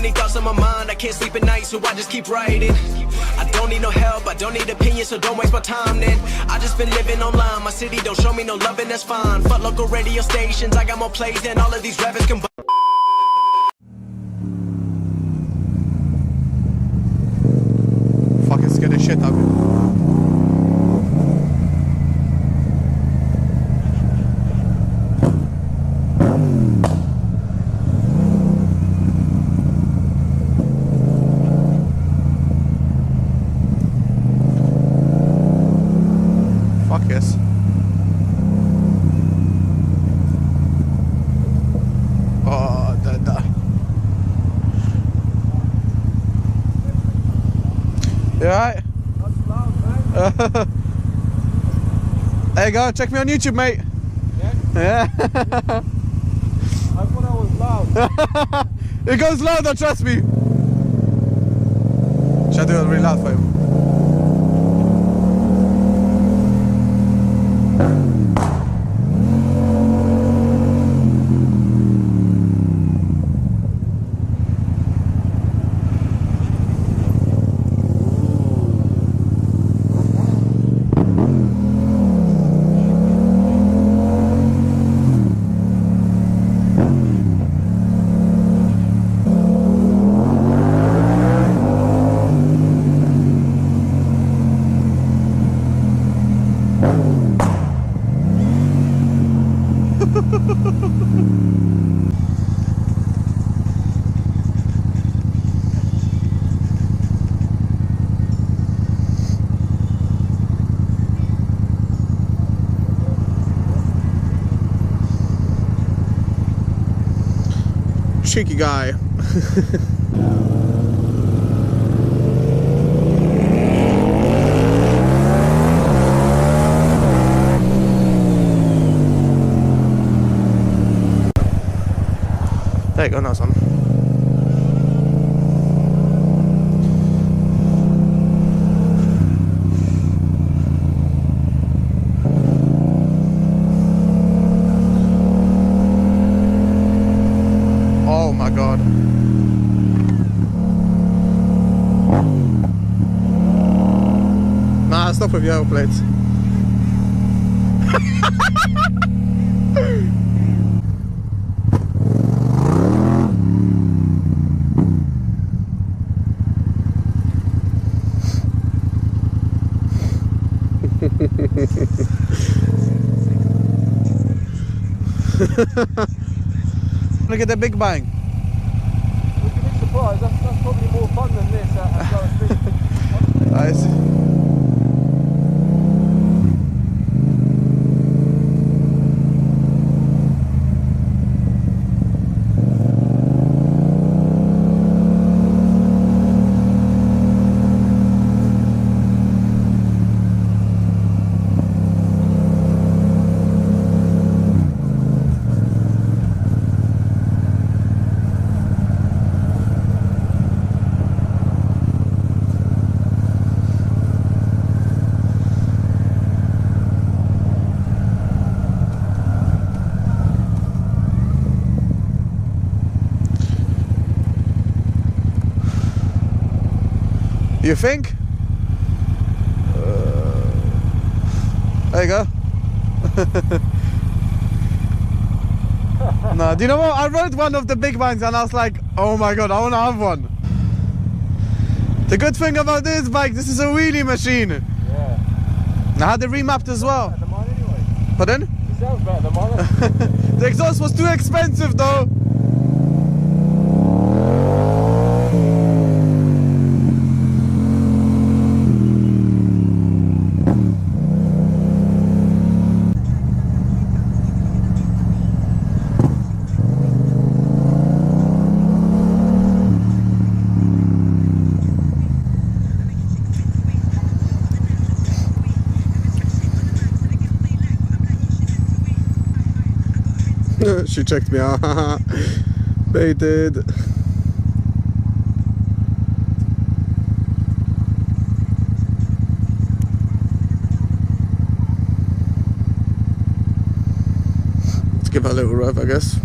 many thoughts on my mind, I can't sleep at night, so I just keep writing. I don't need no help, I don't need opinions, so don't waste my time then. I just been living online, my city don't show me no love and that's fine. Fuck local radio stations, I got more plays than all of these rappers combined. Fucking scared the shit out of me. Fuck yes. Oh, da. You alright? That's loud, mate. There you go, check me on YouTube, mate. Yeah? Yeah. I thought I was loud. It goes louder, trust me. Should I do it really loud for him? Cheeky guy. There you go, now son. Oh my god. Nah, stop with your plates. Look at the big bang. Would you be surprised? That's probably more fun than this at lower speed. I see. You think? There you go. No, do you know what? I rode one of the big bangs and I was like, oh my god, I want to have one. The good thing about this bike, this is a wheelie machine. Yeah. I had it remapped as well. Better than mine anyway. Pardon? It sounds better than mine. The exhaust was too expensive though. She checked me out. Baited. Let's give her a little rev, I guess.